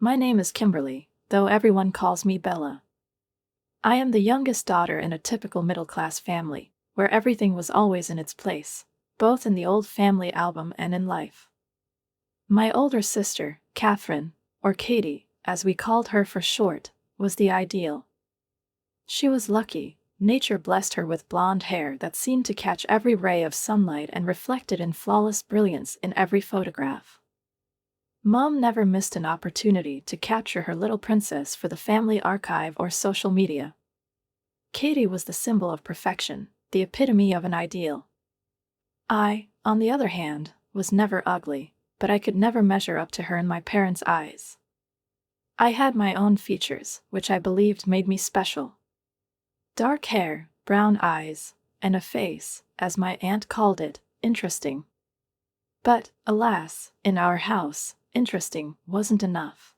My name is Kimberly, though everyone calls me Bella. I am the youngest daughter in a typical middle-class family, where everything was always in its place, both in the old family album and in life. My older sister, Catherine, or Katie, as we called her for short, was the ideal. She was lucky. Nature blessed her with blonde hair that seemed to catch every ray of sunlight and reflected in flawless brilliance in every photograph. Mom never missed an opportunity to capture her little princess for the family archive or social media. Katie was the symbol of perfection, the epitome of an ideal. I, on the other hand, was never ugly, but I could never measure up to her in my parents' eyes. I had my own features, which I believed made me special. Dark hair, brown eyes, and a face, as my aunt called it, interesting. But, alas, in our house, interesting wasn't enough.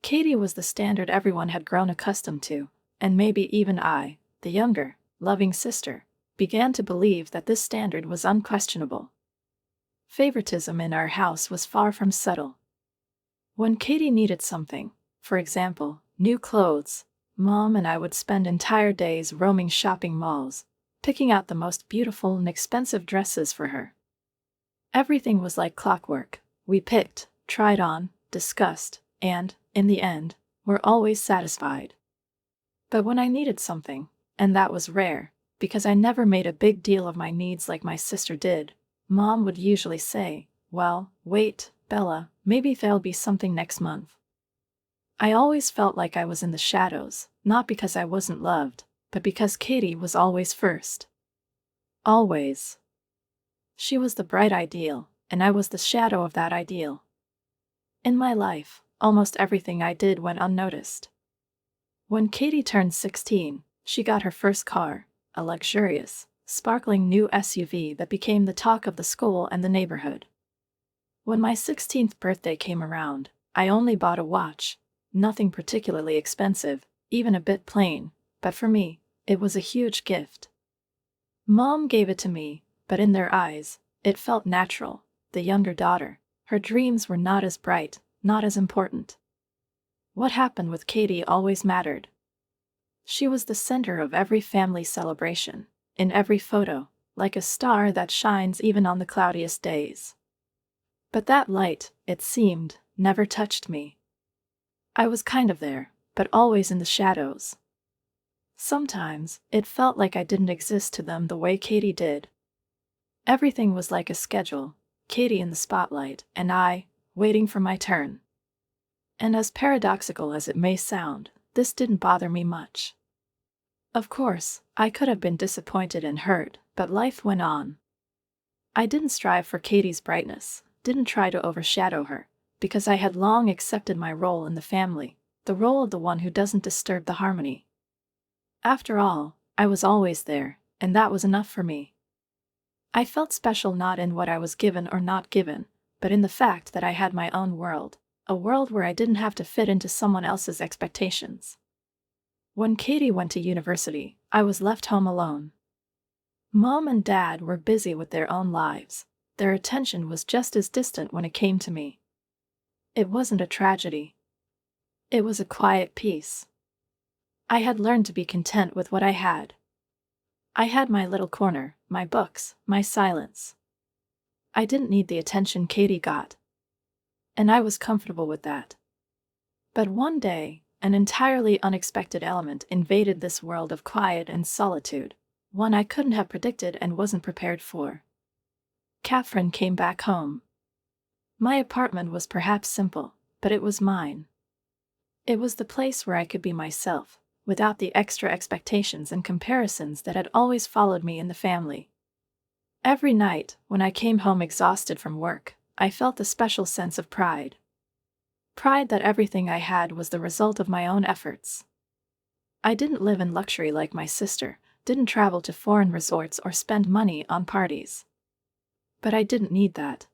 Katie was the standard everyone had grown accustomed to, and maybe even I, the younger, loving sister, began to believe that this standard was unquestionable. Favoritism in our house was far from subtle. When Katie needed something, for example, new clothes, Mom and I would spend entire days roaming shopping malls, picking out the most beautiful and expensive dresses for her. Everything was like clockwork. We picked, tried on, discussed, and, in the end, were always satisfied. But when I needed something, and that was rare, because I never made a big deal of my needs like my sister did, Mom would usually say, "Well, wait, Bella, maybe there'll be something next month." I always felt like I was in the shadows, not because I wasn't loved, but because Katie was always first. Always. She was the bright ideal, and I was the shadow of that ideal. In my life, almost everything I did went unnoticed. When Katie turned 16, she got her first car, a luxurious, sparkling new SUV that became the talk of the school and the neighborhood. When my 16th birthday came around, I only bought a watch. Nothing particularly expensive, even a bit plain, but for me, it was a huge gift. Mom gave it to me, but in their eyes, it felt natural. The younger daughter, her dreams were not as bright, not as important. What happened with Katie always mattered. She was the center of every family celebration, in every photo, like a star that shines even on the cloudiest days. But that light, it seemed, never touched me. I was kind of there, but always in the shadows. Sometimes, it felt like I didn't exist to them the way Katie did. Everything was like a schedule, Katie in the spotlight, and I, waiting for my turn. And as paradoxical as it may sound, this didn't bother me much. Of course, I could have been disappointed and hurt, but life went on. I didn't strive for Katie's brightness, didn't try to overshadow her, because I had long accepted my role in the family, the role of the one who doesn't disturb the harmony. After all, I was always there, and that was enough for me. I felt special not in what I was given or not given, but in the fact that I had my own world, a world where I didn't have to fit into someone else's expectations. When Katie went to university, I was left home alone. Mom and Dad were busy with their own lives. Their attention was just as distant when it came to me. It wasn't a tragedy. It was a quiet peace. I had learned to be content with what I had. I had my little corner, my books, my silence. I didn't need the attention Katie got. And I was comfortable with that. But one day, an entirely unexpected element invaded this world of quiet and solitude, one I couldn't have predicted and wasn't prepared for. Catherine came back home. My apartment was perhaps simple, but it was mine. It was the place where I could be myself, without the extra expectations and comparisons that had always followed me in the family. Every night, when I came home exhausted from work, I felt a special sense of pride. Pride that everything I had was the result of my own efforts. I didn't live in luxury like my sister, didn't travel to foreign resorts or spend money on parties. But I didn't need that.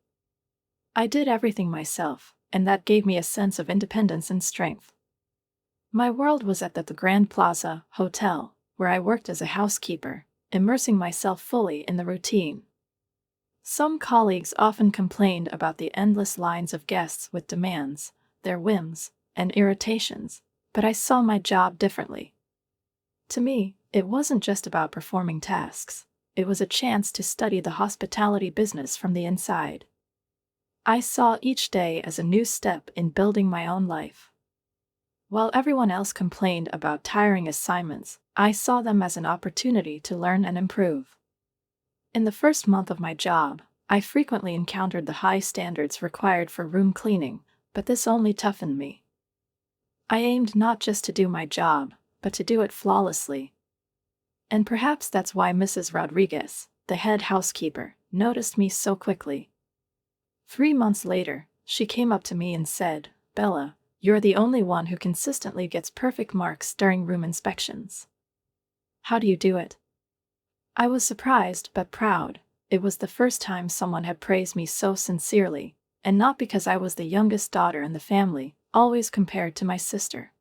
I did everything myself, and that gave me a sense of independence and strength. My world was at the Grand Plaza Hotel, where I worked as a housekeeper, immersing myself fully in the routine. Some colleagues often complained about the endless lines of guests with demands, their whims, and irritations, but I saw my job differently. To me, it wasn't just about performing tasks. It was a chance to study the hospitality business from the inside. I saw each day as a new step in building my own life. While everyone else complained about tiring assignments, I saw them as an opportunity to learn and improve. In the first month of my job, I frequently encountered the high standards required for room cleaning, but this only toughened me. I aimed not just to do my job, but to do it flawlessly. And perhaps that's why Mrs. Rodriguez, the head housekeeper, noticed me so quickly. 3 months later, she came up to me and said, "Bella, you're the only one who consistently gets perfect marks during room inspections. How do you do it?" I was surprised but proud. It was the first time someone had praised me so sincerely, and not because I was the youngest daughter in the family, always compared to my sister.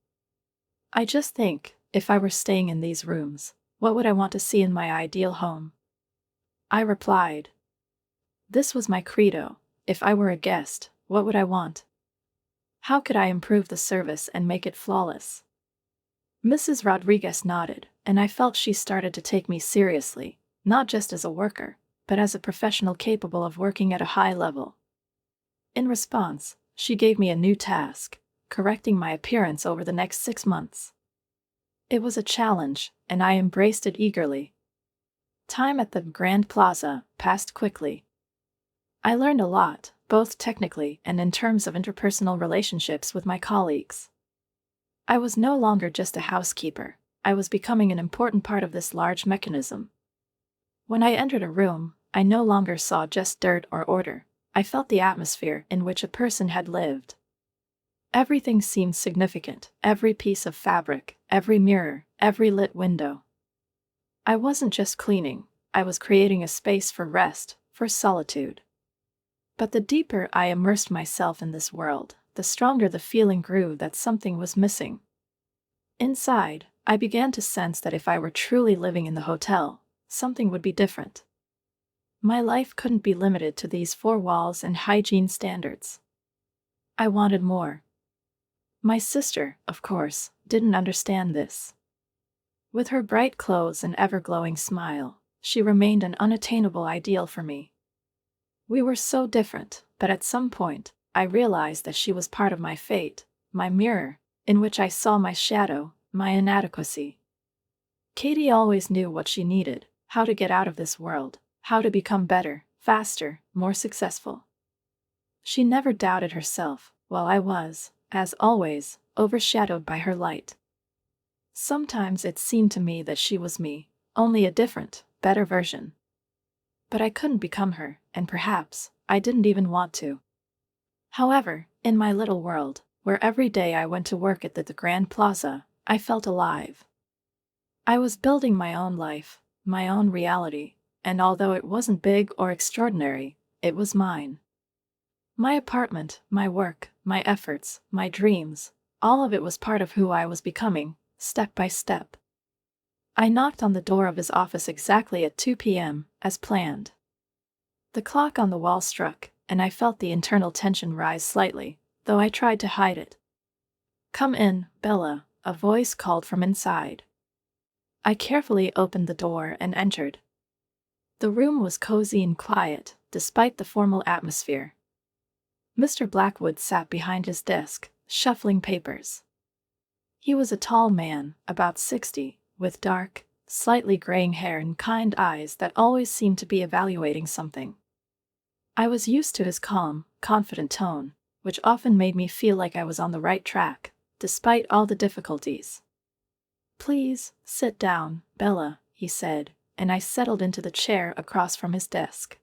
I just think, if I were staying in these rooms, what would I want to see in my ideal home? I replied. This was my credo. If I were a guest, what would I want? How could I improve the service and make it flawless? Mrs. Rodriguez nodded, and I felt she started to take me seriously, not just as a worker, but as a professional capable of working at a high level. In response, she gave me a new task, correcting my appearance over the next 6 months. It was a challenge, and I embraced it eagerly. Time at the Grand Plaza passed quickly. I learned a lot, both technically and in terms of interpersonal relationships with my colleagues. I was no longer just a housekeeper. I was becoming an important part of this large mechanism. When I entered a room, I no longer saw just dirt or order. I felt the atmosphere in which a person had lived. Everything seemed significant, every piece of fabric, every mirror, every lit window. I wasn't just cleaning, I was creating a space for rest, for solitude. But the deeper I immersed myself in this world, the stronger the feeling grew that something was missing. Inside, I began to sense that if I were truly living in the hotel, something would be different. My life couldn't be limited to these 4 walls and hygiene standards. I wanted more. My sister, of course, didn't understand this. With her bright clothes and ever-glowing smile, she remained an unattainable ideal for me. We were so different, but at some point, I realized that she was part of my fate, my mirror, in which I saw my shadow, my inadequacy. Katie always knew what she needed, how to get out of this world, how to become better, faster, more successful. She never doubted herself, while I was, as always, overshadowed by her light. Sometimes it seemed to me that she was me, only a different, better version. But I couldn't become her, and perhaps I didn't even want to. However, in my little world, where every day I went to work at the Grand Plaza, I felt alive. I was building my own life, my own reality, and although it wasn't big or extraordinary, it was mine. My apartment, my work, my efforts, my dreams, all of it was part of who I was becoming, step by step. I knocked on the door of his office exactly at 2 p.m., as planned. The clock on the wall struck, and I felt the internal tension rise slightly, though I tried to hide it. "Come in, Bella," a voice called from inside. I carefully opened the door and entered. The room was cozy and quiet, despite the formal atmosphere. Mr. Blackwood sat behind his desk, shuffling papers. He was a tall man, about 60, with dark, slightly graying hair and kind eyes that always seemed to be evaluating something. I was used to his calm, confident tone, which often made me feel like I was on the right track, despite all the difficulties. "Please, sit down, Bella," he said, and I settled into the chair across from his desk.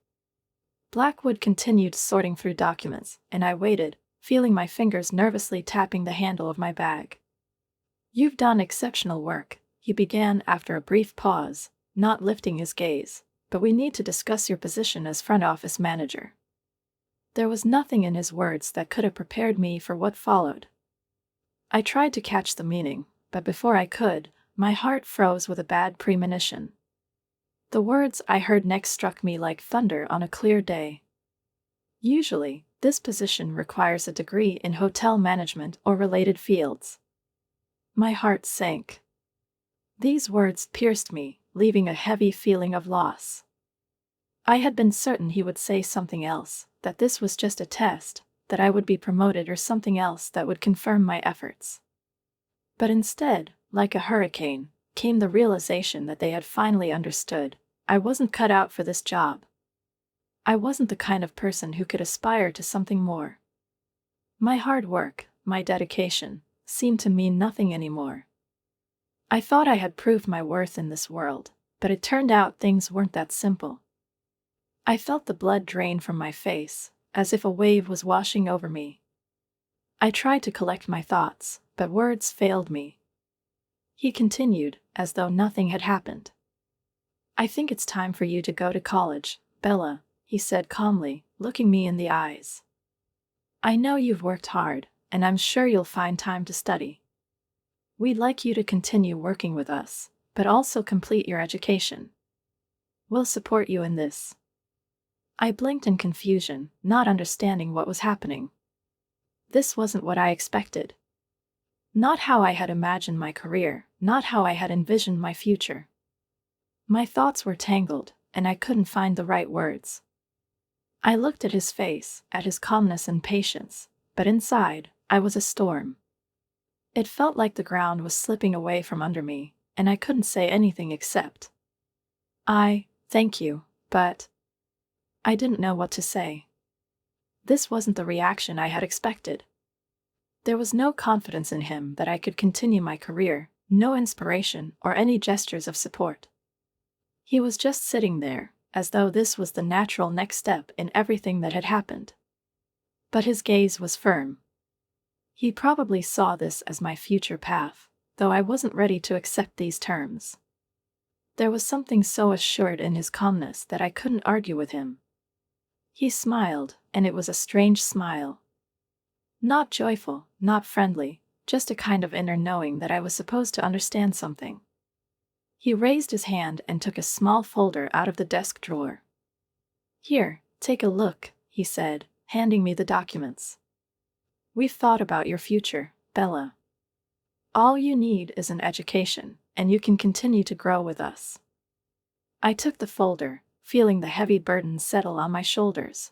Blackwood continued sorting through documents, and I waited, feeling my fingers nervously tapping the handle of my bag. "You've done exceptional work," he began after a brief pause, not lifting his gaze, "but we need to discuss your position as front office manager." There was nothing in his words that could have prepared me for what followed. I tried to catch the meaning, but before I could, my heart froze with a bad premonition. The words I heard next struck me like thunder on a clear day. Usually, This position requires a degree in hotel management or related fields. My heart sank. These words pierced me, leaving a heavy feeling of loss. I had been certain he would say something else, that this was just a test, that I would be promoted or something else that would confirm my efforts. But instead, like a hurricane, came the realization that they had finally understood. I wasn't cut out for this job. I wasn't the kind of person who could aspire to something more. My hard work, my dedication, seemed to mean nothing anymore. I thought I had proved my worth in this world, but it turned out things weren't that simple. I felt the blood drain from my face, as if a wave was washing over me. I tried to collect my thoughts, but words failed me. He continued, as though nothing had happened. "I think it's time for you to go to college, Bella," he said calmly, looking me in the eyes. "I know you've worked hard, and I'm sure you'll find time to study. We'd like you to continue working with us, but also complete your education. We'll support you in this." I blinked in confusion, not understanding what was happening. This wasn't what I expected. Not how I had imagined my career, not how I had envisioned my future. My thoughts were tangled, and I couldn't find the right words. I looked at his face, at his calmness and patience, but inside, I was a storm. It felt like the ground was slipping away from under me, and I couldn't say anything except, "Thank you, but..." I didn't know what to say. This wasn't the reaction I had expected. There was no confidence in him that I could continue my career, no inspiration or any gestures of support. He was just sitting there, as though this was the natural next step in everything that had happened. But his gaze was firm. He probably saw this as my future path, though I wasn't ready to accept these terms. There was something so assured in his calmness that I couldn't argue with him. He smiled, and it was a strange smile. Not joyful, not friendly, just a kind of inner knowing that I was supposed to understand something. He raised his hand and took a small folder out of the desk drawer. "Here, take a look," he said, handing me the documents. "We've thought about your future, Bella. All you need is an education, and you can continue to grow with us." I took the folder, feeling the heavy burden settle on my shoulders.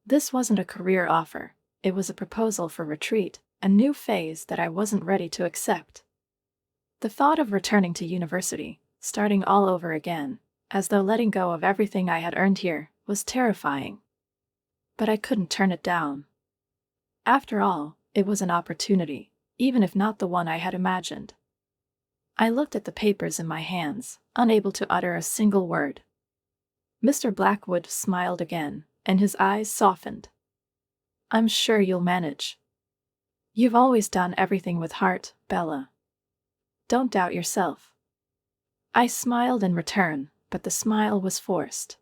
This wasn't a career offer, it was a proposal for retreat, a new phase that I wasn't ready to accept. The thought of returning to university, starting all over again, as though letting go of everything I had earned here, was terrifying. But I couldn't turn it down. After all, it was an opportunity, even if not the one I had imagined. I looked at the papers in my hands, unable to utter a single word. Mr. Blackwood smiled again, and his eyes softened. "I'm sure you'll manage. You've always done everything with heart, Bella. Don't doubt yourself." I smiled in return, but the smile was forced.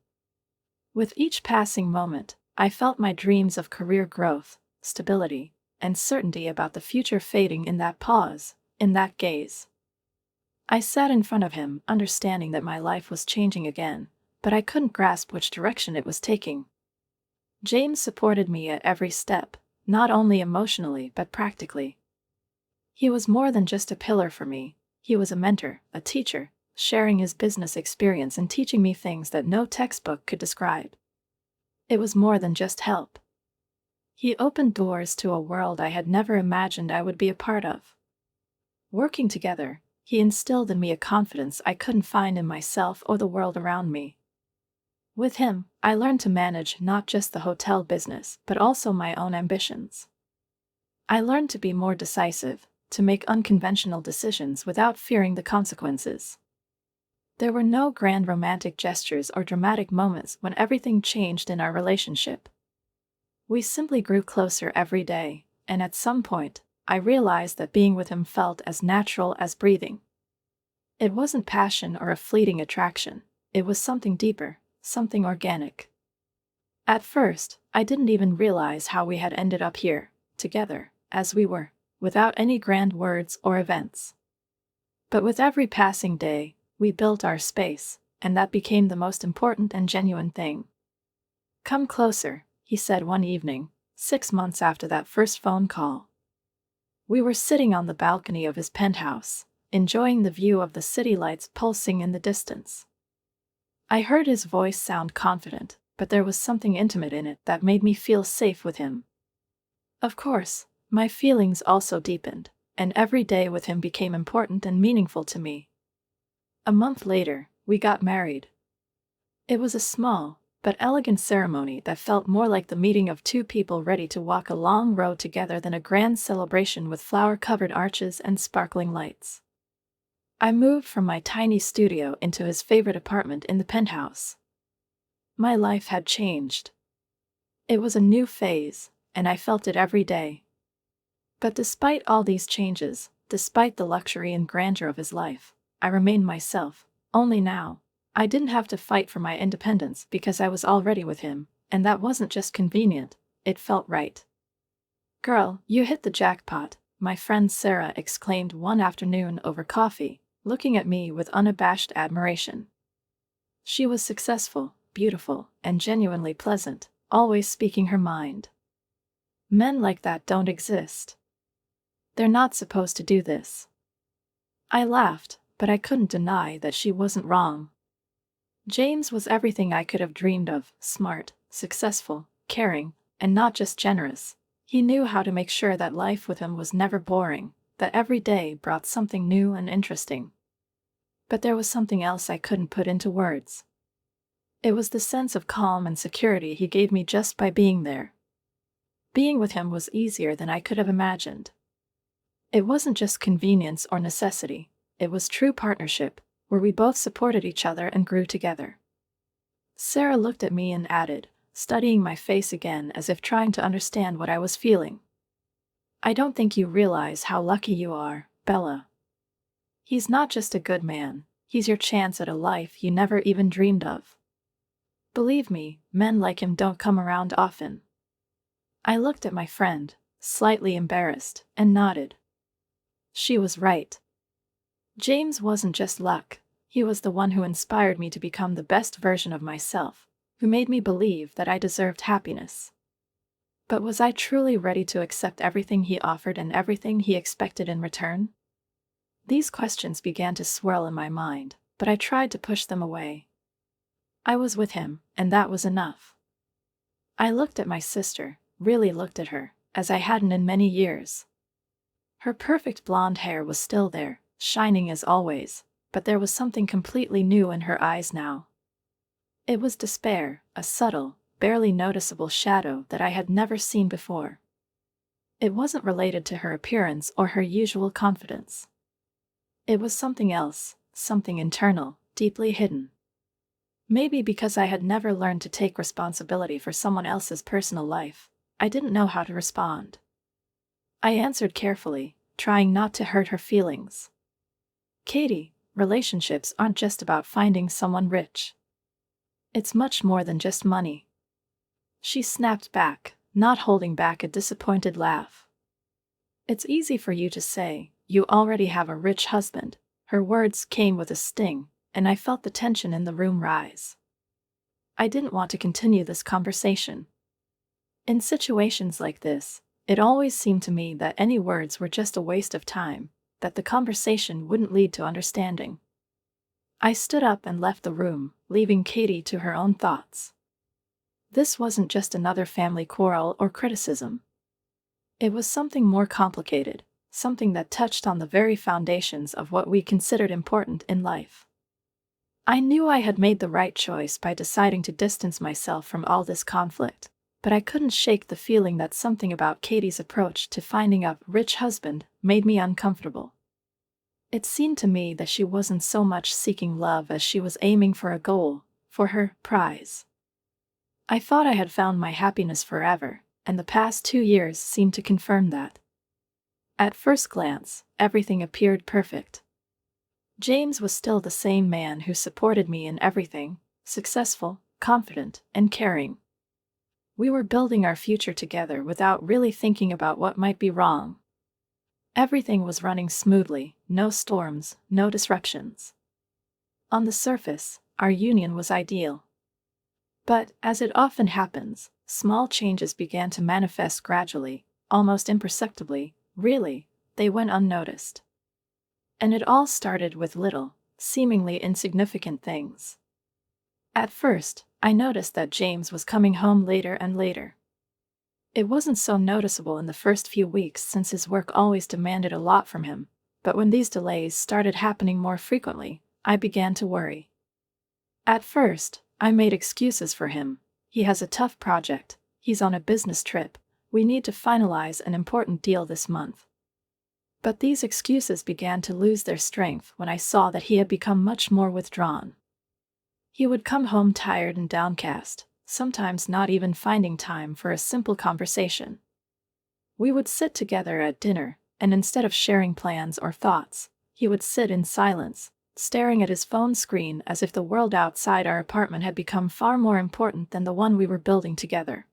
With each passing moment, I felt my dreams of career growth, stability, and certainty about the future fading in that pause, in that gaze. I sat in front of him, understanding that my life was changing again, but I couldn't grasp which direction it was taking. James supported me at every step, not only emotionally but practically. He was more than just a pillar for me, he was a mentor, a teacher, sharing his business experience and teaching me things that no textbook could describe. It was more than just help. He opened doors to a world I had never imagined I would be a part of. Working together, he instilled in me a confidence I couldn't find in myself or the world around me. With him, I learned to manage not just the hotel business, but also my own ambitions. I learned to be more decisive, to make unconventional decisions without fearing the consequences. There were no grand romantic gestures or dramatic moments when everything changed in our relationship. We simply grew closer every day, and at some point, I realized that being with him felt as natural as breathing. It wasn't passion or a fleeting attraction, it was something deeper, something organic. At first, I didn't even realize how we had ended up here, together, as we were, without any grand words or events. But with every passing day, we built our space, and that became the most important and genuine thing. "Come closer," he said one evening, 6 months after that first phone call. We were sitting on the balcony of his penthouse, enjoying the view of the city lights pulsing in the distance. I heard his voice sound confident, but there was something intimate in it that made me feel safe with him. Of course, my feelings also deepened, and every day with him became important and meaningful to me. A month later, we got married. It was a small, but elegant ceremony that felt more like the meeting of two people ready to walk a long road together than a grand celebration with flower-covered arches and sparkling lights. I moved from my tiny studio into his favorite apartment in the penthouse. My life had changed. It was a new phase, and I felt it every day. But despite all these changes, despite the luxury and grandeur of his life, I remained myself, only now. I didn't have to fight for my independence because I was already with him, and that wasn't just convenient, it felt right. "Girl, you hit the jackpot," my friend Sarah exclaimed one afternoon over coffee, looking at me with unabashed admiration. She was successful, beautiful, and genuinely pleasant, always speaking her mind. Men like that don't exist. They're not supposed to do this. I laughed, but I couldn't deny that she wasn't wrong. James was everything I could have dreamed of: smart, successful, caring, and not just generous. He knew how to make sure that life with him was never boring, that every day brought something new and interesting. But there was something else I couldn't put into words. It was the sense of calm and security he gave me just by being there. Being with him was easier than I could have imagined. It wasn't just convenience or necessity, it was true partnership, where we both supported each other and grew together. Sarah looked at me and added, studying my face again as if trying to understand what I was feeling. "I don't think you realize how lucky you are, Bella. He's not just a good man, he's your chance at a life you never even dreamed of. Believe me, men like him don't come around often." I looked at my friend, slightly embarrassed, and nodded. She was right. James wasn't just luck, he was the one who inspired me to become the best version of myself, who made me believe that I deserved happiness. But was I truly ready to accept everything he offered and everything he expected in return? These questions began to swirl in my mind, but I tried to push them away. I was with him, and that was enough. I looked at my sister, really looked at her, as I hadn't in many years. Her perfect blonde hair was still there, shining as always, but there was something completely new in her eyes now. It was despair, a subtle, barely noticeable shadow that I had never seen before. It wasn't related to her appearance or her usual confidence. It was something else, something internal, deeply hidden. Maybe because I had never learned to take responsibility for someone else's personal life, I didn't know how to respond. I answered carefully, trying not to hurt her feelings. "Katie, relationships aren't just about finding someone rich. It's much more than just money." She snapped back, not holding back a disappointed laugh. "It's easy for you to say, you already have a rich husband." Her words came with a sting, and I felt the tension in the room rise. I didn't want to continue this conversation. In situations like this, it always seemed to me that any words were just a waste of time, that the conversation wouldn't lead to understanding. I stood up and left the room, leaving Katie to her own thoughts. This wasn't just another family quarrel or criticism. It was something more complicated, something that touched on the very foundations of what we considered important in life. I knew I had made the right choice by deciding to distance myself from all this conflict, but I couldn't shake the feeling that something about Katie's approach to finding a rich husband made me uncomfortable. It seemed to me that she wasn't so much seeking love as she was aiming for a goal, for her prize. I thought I had found my happiness forever, and the past 2 years seemed to confirm that. At first glance, everything appeared perfect. James was still the same man who supported me in everything, successful, confident, and caring. We were building our future together without really thinking about what might be wrong. Everything was running smoothly, no storms, no disruptions. On the surface, our union was ideal. But, as it often happens, Small changes began to manifest gradually, almost imperceptibly. Really, they went unnoticed. And it all started with little, seemingly insignificant things. At first, I noticed that James was coming home later and later. It wasn't so noticeable in the first few weeks since his work always demanded a lot from him, but when these delays started happening more frequently, I began to worry. At first, I made excuses for him. He has a tough project, he's on a business trip, we need to finalize an important deal this month. But these excuses began to lose their strength when I saw that he had become much more withdrawn. He would come home tired and downcast, sometimes not even finding time for a simple conversation. We would sit together at dinner, and instead of sharing plans or thoughts, he would sit in silence, staring at his phone screen as if the world outside our apartment had become far more important than the one we were building together.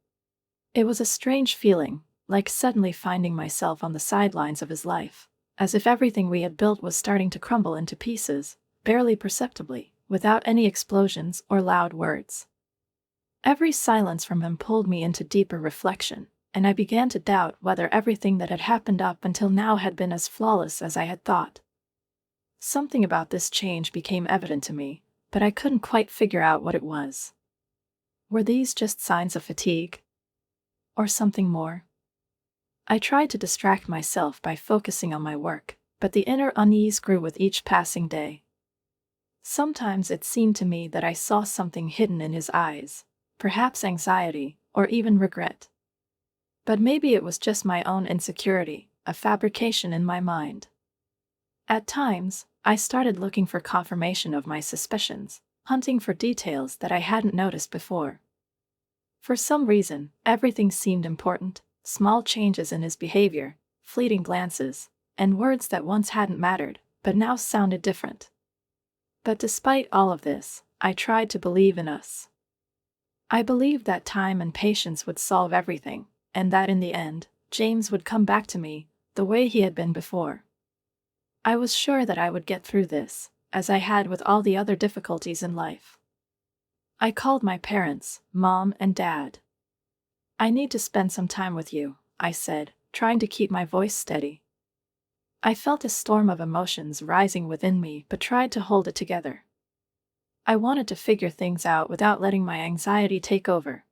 It was a strange feeling, like suddenly finding myself on the sidelines of his life, as if everything we had built was starting to crumble into pieces, barely perceptibly, without any explosions or loud words. Every silence from him pulled me into deeper reflection, and I began to doubt whether everything that had happened up until now had been as flawless as I had thought. Something about this change became evident to me, but I couldn't quite figure out what it was. Were these just signs of fatigue? Or something more? I tried to distract myself by focusing on my work, but the inner unease grew with each passing day. Sometimes it seemed to me that I saw something hidden in his eyes, perhaps anxiety, or even regret. But maybe it was just my own insecurity, a fabrication in my mind. At times, I started looking for confirmation of my suspicions, hunting for details that I hadn't noticed before. For some reason, everything seemed important, small changes in his behavior, fleeting glances, and words that once hadn't mattered, but now sounded different. But despite all of this, I tried to believe in us. I believed that time and patience would solve everything, and that in the end, James would come back to me, the way he had been before. I was sure that I would get through this, as I had with all the other difficulties in life. I called my parents, Mom and Dad. "I need to spend some time with you," I said, trying to keep my voice steady. I felt a storm of emotions rising within me but tried to hold it together. I wanted to figure things out without letting my anxiety take over.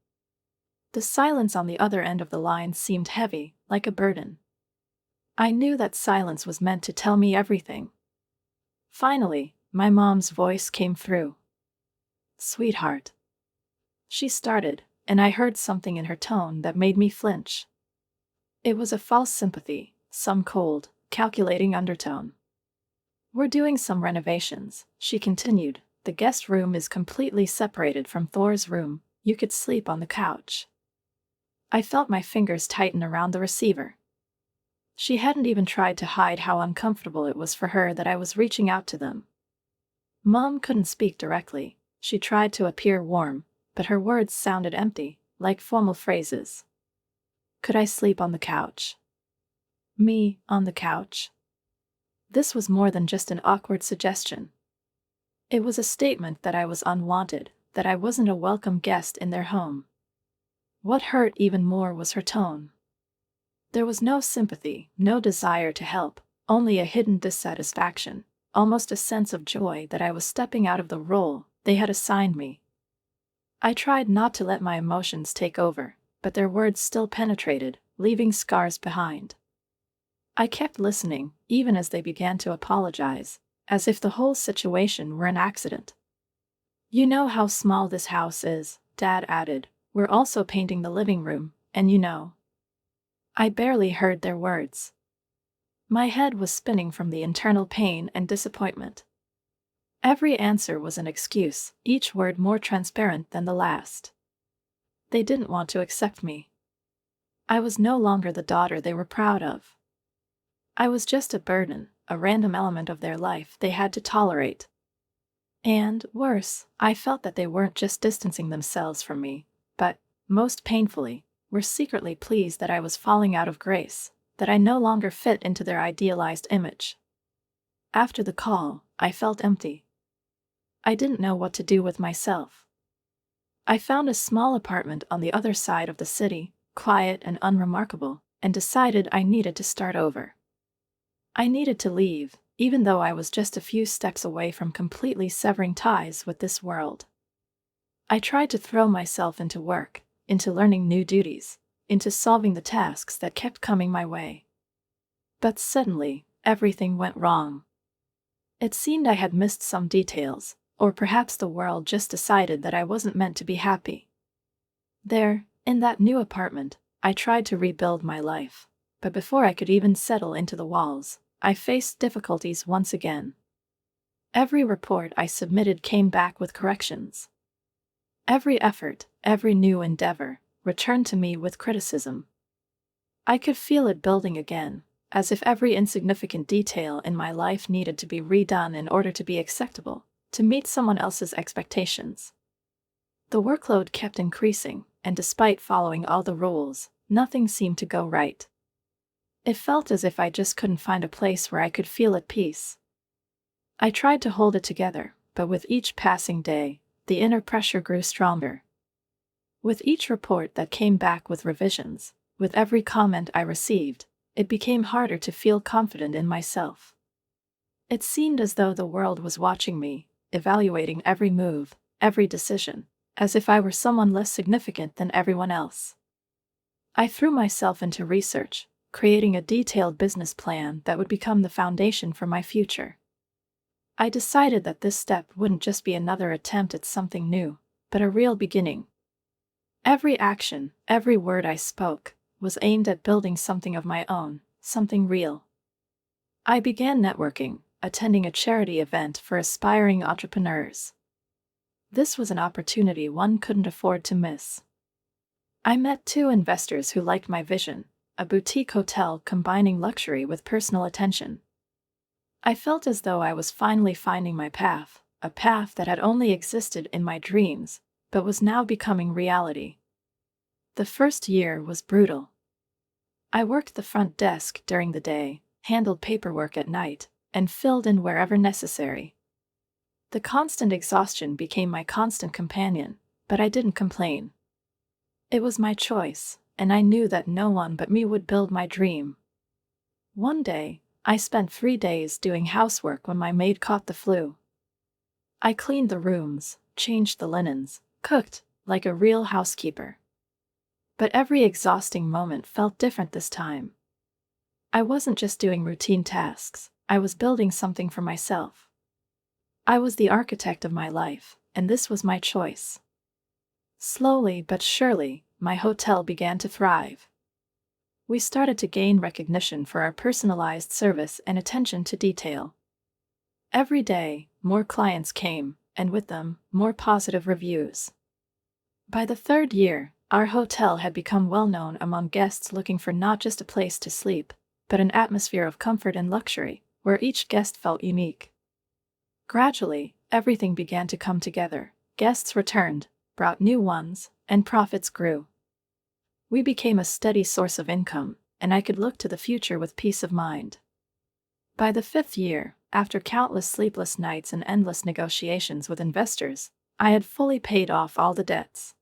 The silence on the other end of the line seemed heavy, like a burden. I knew that silence was meant to tell me everything. Finally, my mom's voice came through. "Sweetheart." She started, and I heard something in her tone that made me flinch. It was a false sympathy, some cold, calculating undertone. "We're doing some renovations," she continued. "The guest room is completely separated from Thor's room. You could sleep on the couch." I felt my fingers tighten around the receiver. She hadn't even tried to hide how uncomfortable it was for her that I was reaching out to them. Mom couldn't speak directly. She tried to appear warm, but her words sounded empty, like formal phrases. Could I sleep on the couch? Me, on the couch? This was more than just an awkward suggestion. It was a statement that I was unwanted, that I wasn't a welcome guest in their home. What hurt even more was her tone. There was no sympathy, no desire to help, only a hidden dissatisfaction, almost a sense of joy that I was stepping out of the role they had assigned me. I tried not to let my emotions take over, but their words still penetrated, leaving scars behind. I kept listening, even as they began to apologize, as if the whole situation were an accident. "You know how small this house is," Dad added. "We're also painting the living room, and you know." I barely heard their words. My head was spinning from the internal pain and disappointment. Every answer was an excuse, each word more transparent than the last. They didn't want to accept me. I was no longer the daughter they were proud of. I was just a burden, a random element of their life they had to tolerate. And, worse, I felt that they weren't just distancing themselves from me, but, most painfully, were secretly pleased that I was falling out of grace, that I no longer fit into their idealized image. After the call, I felt empty. I didn't know what to do with myself. I found a small apartment on the other side of the city, quiet and unremarkable, and decided I needed to start over. I needed to leave, even though I was just a few steps away from completely severing ties with this world. I tried to throw myself into work, into learning new duties, into solving the tasks that kept coming my way. But suddenly, everything went wrong. It seemed I had missed some details, or perhaps the world just decided that I wasn't meant to be happy. There, in that new apartment, I tried to rebuild my life, but before I could even settle into the walls, I faced difficulties once again. Every report I submitted came back with corrections. Every effort, every new endeavor, returned to me with criticism. I could feel it building again, as if every insignificant detail in my life needed to be redone in order to be acceptable, to meet someone else's expectations. The workload kept increasing, and despite following all the rules, nothing seemed to go right. It felt as if I just couldn't find a place where I could feel at peace. I tried to hold it together, but with each passing day, the inner pressure grew stronger. With each report that came back with revisions, with every comment I received, it became harder to feel confident in myself. It seemed as though the world was watching me, evaluating every move, every decision, as if I were someone less significant than everyone else. I threw myself into research, creating a detailed business plan that would become the foundation for my future. I decided that this step wouldn't just be another attempt at something new, but a real beginning. Every action, every word I spoke, was aimed at building something of my own, something real. I began networking, attending a charity event for aspiring entrepreneurs. This was an opportunity one couldn't afford to miss. I met 2 investors who liked my vision, a boutique hotel combining luxury with personal attention. I felt as though I was finally finding my path, a path that had only existed in my dreams, but was now becoming reality. The first year was brutal. I worked the front desk during the day, handled paperwork at night, and filled in wherever necessary. The constant exhaustion became my constant companion, but I didn't complain. It was my choice, and I knew that no one but me would build my dream. One day, I spent 3 days doing housework when my maid caught the flu. I cleaned the rooms, changed the linens, cooked, like a real housekeeper. But every exhausting moment felt different this time. I wasn't just doing routine tasks, I was building something for myself. I was the architect of my life, and this was my choice. Slowly but surely, my hotel began to thrive. We started to gain recognition for our personalized service and attention to detail. Every day, more clients came, and with them, more positive reviews. By the 3rd year, our hotel had become well known among guests looking for not just a place to sleep, but an atmosphere of comfort and luxury, where each guest felt unique. Gradually, everything began to come together. Guests returned, brought new ones, and profits grew. We became a steady source of income, and I could look to the future with peace of mind. By the 5th year, after countless sleepless nights and endless negotiations with investors, I had fully paid off all the debts.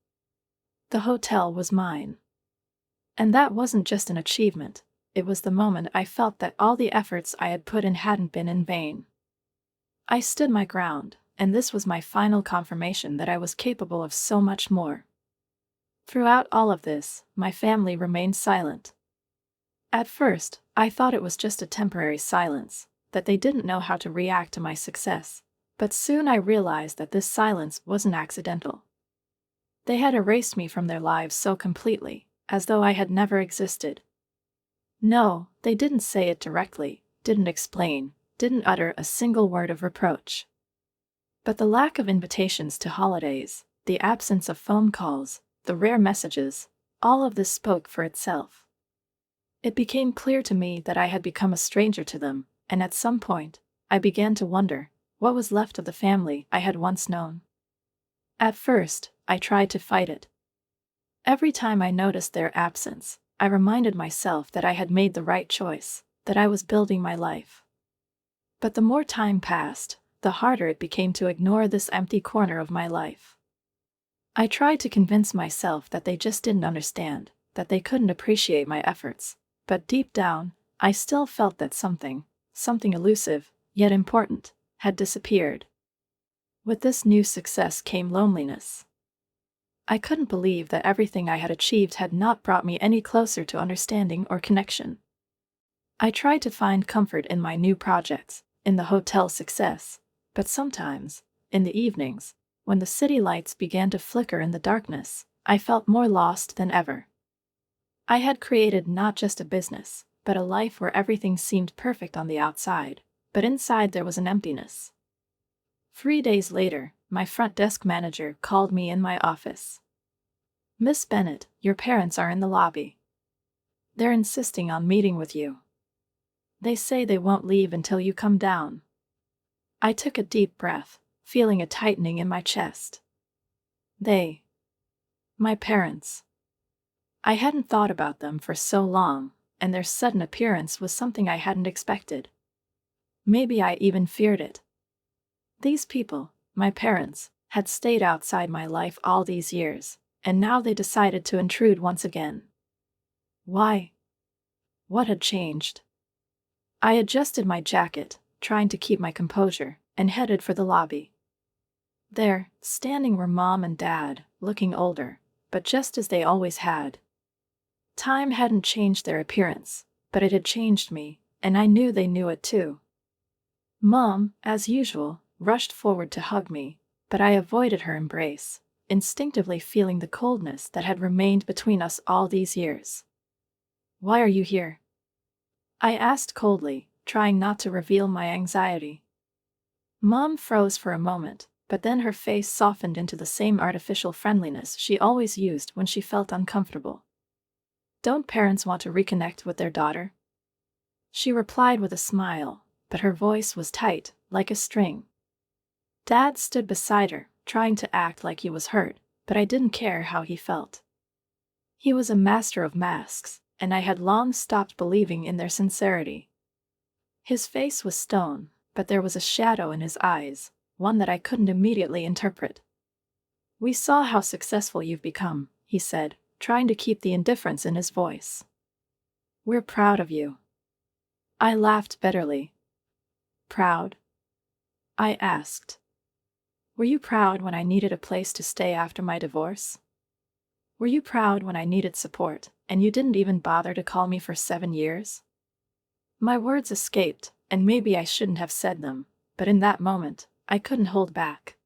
The hotel was mine. And that wasn't just an achievement, it was the moment I felt that all the efforts I had put in hadn't been in vain. I stood my ground, and this was my final confirmation that I was capable of so much more. Throughout all of this, my family remained silent. At first, I thought it was just a temporary silence, that they didn't know how to react to my success, but soon I realized that this silence wasn't accidental. They had erased me from their lives so completely, as though I had never existed. No, they didn't say it directly, didn't explain, didn't utter a single word of reproach. But the lack of invitations to holidays, the absence of phone calls, the rare messages, all of this spoke for itself. It became clear to me that I had become a stranger to them, and at some point, I began to wonder, what was left of the family I had once known? At first, I tried to fight it. Every time I noticed their absence, I reminded myself that I had made the right choice, that I was building my life. But the more time passed, the harder it became to ignore this empty corner of my life. I tried to convince myself that they just didn't understand, that they couldn't appreciate my efforts. But deep down, I still felt that something elusive, yet important, had disappeared. With this new success came loneliness. I couldn't believe that everything I had achieved had not brought me any closer to understanding or connection. I tried to find comfort in my new projects, in the hotel's success, but sometimes, in the evenings, when the city lights began to flicker in the darkness, I felt more lost than ever. I had created not just a business, but a life where everything seemed perfect on the outside, but inside there was an emptiness. 3 days later, my front desk manager called me in my office. "Miss Bennett, your parents are in the lobby. They're insisting on meeting with you. They say they won't leave until you come down." I took a deep breath, feeling a tightening in my chest. They. My parents. I hadn't thought about them for so long, and their sudden appearance was something I hadn't expected. Maybe I even feared it. These people, my parents, had stayed outside my life all these years, and now they decided to intrude once again. Why? What had changed? I adjusted my jacket, trying to keep my composure, and headed for the lobby. There, standing were Mom and Dad, looking older, but just as they always had. Time hadn't changed their appearance, but it had changed me, and I knew they knew it too. Mom, as usual, rushed forward to hug me, but I avoided her embrace, instinctively feeling the coldness that had remained between us all these years. "Why are you here?" I asked coldly, trying not to reveal my anxiety. Mom froze for a moment, but then her face softened into the same artificial friendliness she always used when she felt uncomfortable. "Don't parents want to reconnect with their daughter?" She replied with a smile, but her voice was tight, like a string. Dad stood beside her, trying to act like he was hurt, but I didn't care how he felt. He was a master of masks, and I had long stopped believing in their sincerity. His face was stone, but there was a shadow in his eyes, one that I couldn't immediately interpret. "We saw how successful you've become," he said, trying to keep the indifference in his voice. "We're proud of you." I laughed bitterly. "Proud?" I asked. "Were you proud when I needed a place to stay after my divorce? Were you proud when I needed support, and you didn't even bother to call me for 7 years?" My words escaped, and maybe I shouldn't have said them, but in that moment, I couldn't hold back.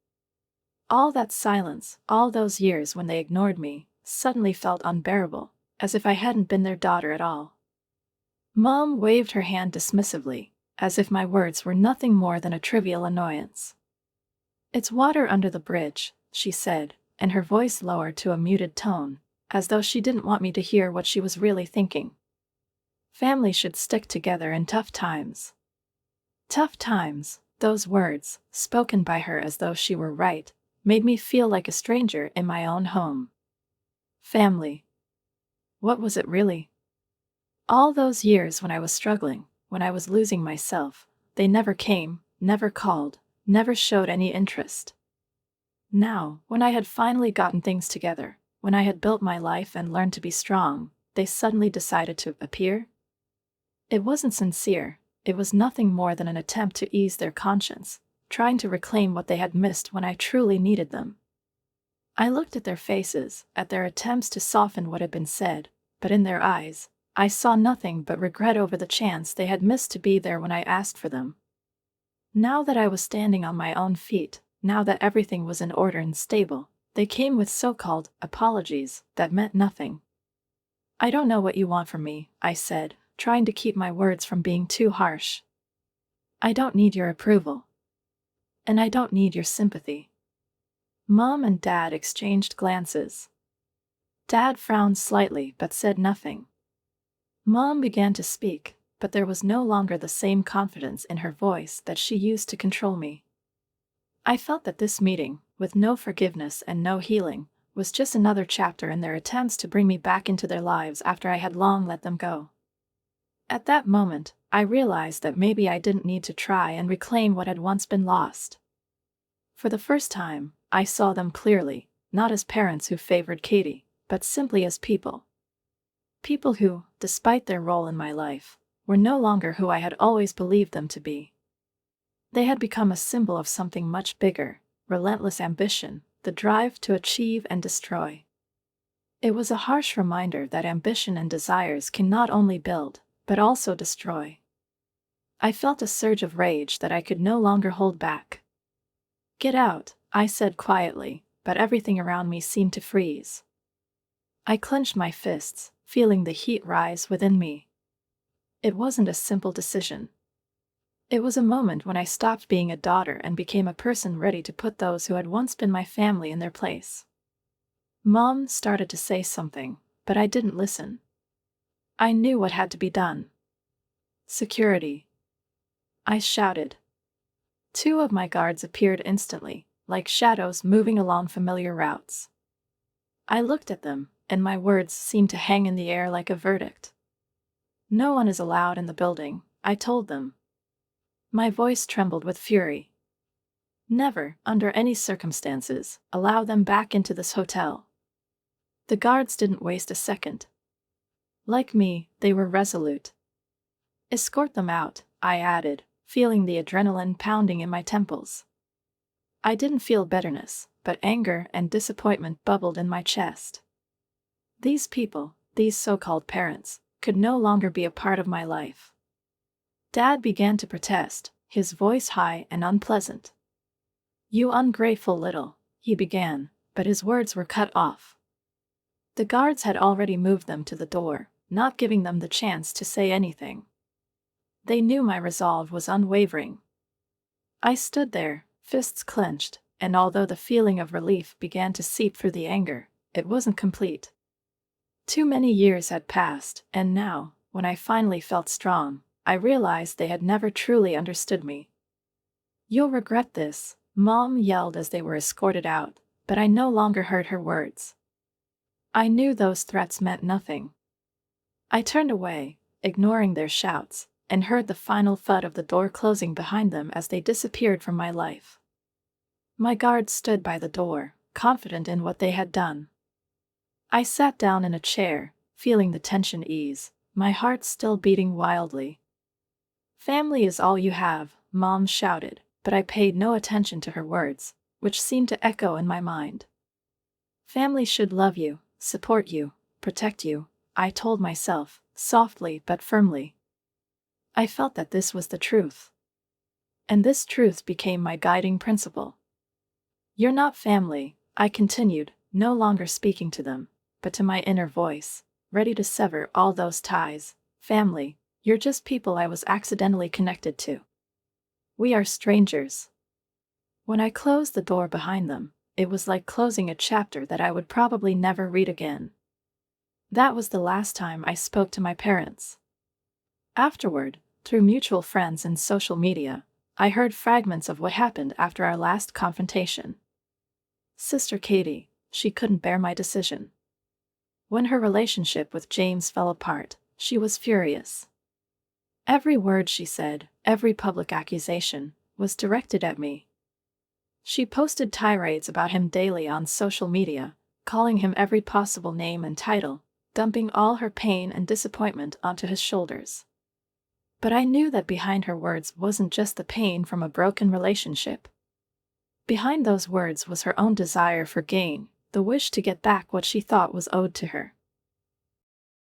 All that silence, all those years when they ignored me, suddenly felt unbearable, as if I hadn't been their daughter at all. Mom waved her hand dismissively, as if my words were nothing more than a trivial annoyance. "It's water under the bridge," she said, and her voice lowered to a muted tone, as though she didn't want me to hear what she was really thinking. "Family should stick together in tough times." Tough times, those words, spoken by her as though she were right, made me feel like a stranger in my own home. Family. What was it really? All those years when I was struggling, when I was losing myself, they never came, never called, never showed any interest. Now, when I had finally gotten things together, when I had built my life and learned to be strong, they suddenly decided to appear? It wasn't sincere, it was nothing more than an attempt to ease their conscience, trying to reclaim what they had missed when I truly needed them. I looked at their faces, at their attempts to soften what had been said, but in their eyes, I saw nothing but regret over the chance they had missed to be there when I asked for them. Now that I was standing on my own feet, now that everything was in order and stable, they came with so-called apologies that meant nothing. "I don't know what you want from me," I said, trying to keep my words from being too harsh. "I don't need your approval. And I don't need your sympathy." Mom and Dad exchanged glances. Dad frowned slightly but said nothing. Mom began to speak, but there was no longer the same confidence in her voice that she used to control me. I felt that this meeting, with no forgiveness and no healing, was just another chapter in their attempts to bring me back into their lives after I had long let them go. At that moment, I realized that maybe I didn't need to try and reclaim what had once been lost. For the first time, I saw them clearly, not as parents who favored Katie, but simply as people. People who, despite their role in my life, were no longer who I had always believed them to be. They had become a symbol of something much bigger, relentless ambition, the drive to achieve and destroy. It was a harsh reminder that ambition and desires can not only build, but also destroy. I felt a surge of rage that I could no longer hold back. "Get out," I said quietly, but everything around me seemed to freeze. I clenched my fists, feeling the heat rise within me. It wasn't a simple decision. It was a moment when I stopped being a daughter and became a person ready to put those who had once been my family in their place. Mom started to say something, but I didn't listen. I knew what had to be done. "Security," I shouted. Two of my guards appeared instantly, like shadows moving along familiar routes. I looked at them, and my words seemed to hang in the air like a verdict. "No one is allowed in the building," I told them. My voice trembled with fury. "Never, under any circumstances, allow them back into this hotel." The guards didn't waste a second. Like me, they were resolute. "Escort them out," I added, feeling the adrenaline pounding in my temples. I didn't feel bitterness, but anger and disappointment bubbled in my chest. These people, these so-called parents, could no longer be a part of my life. Dad began to protest, his voice high and unpleasant. "You ungrateful little," he began, but his words were cut off. The guards had already moved them to the door, not giving them the chance to say anything. They knew my resolve was unwavering. I stood there, fists clenched, and although the feeling of relief began to seep through the anger, it wasn't complete. Too many years had passed, and now, when I finally felt strong, I realized they had never truly understood me. "You'll regret this," Mom yelled as they were escorted out, but I no longer heard her words. I knew those threats meant nothing. I turned away, ignoring their shouts, and heard the final thud of the door closing behind them as they disappeared from my life. My guards stood by the door, confident in what they had done. I sat down in a chair, feeling the tension ease, my heart still beating wildly. "Family is all you have," Mom shouted, but I paid no attention to her words, which seemed to echo in my mind. "Family should love you, support you, protect you," I told myself, softly but firmly. I felt that this was the truth. And this truth became my guiding principle. "You're not family," I continued, no longer speaking to them, but to my inner voice, ready to sever all those ties. "Family, you're just people I was accidentally connected to. We are strangers." When I closed the door behind them, it was like closing a chapter that I would probably never read again. That was the last time I spoke to my parents. Afterward, through mutual friends and social media, I heard fragments of what happened after our last confrontation. Sister Katie, she couldn't bear my decision. When her relationship with James fell apart, she was furious. Every word she said, every public accusation, was directed at me. She posted tirades about him daily on social media, calling him every possible name and title, dumping all her pain and disappointment onto his shoulders. But I knew that behind her words wasn't just the pain from a broken relationship. Behind those words was her own desire for gain, the wish to get back what she thought was owed to her.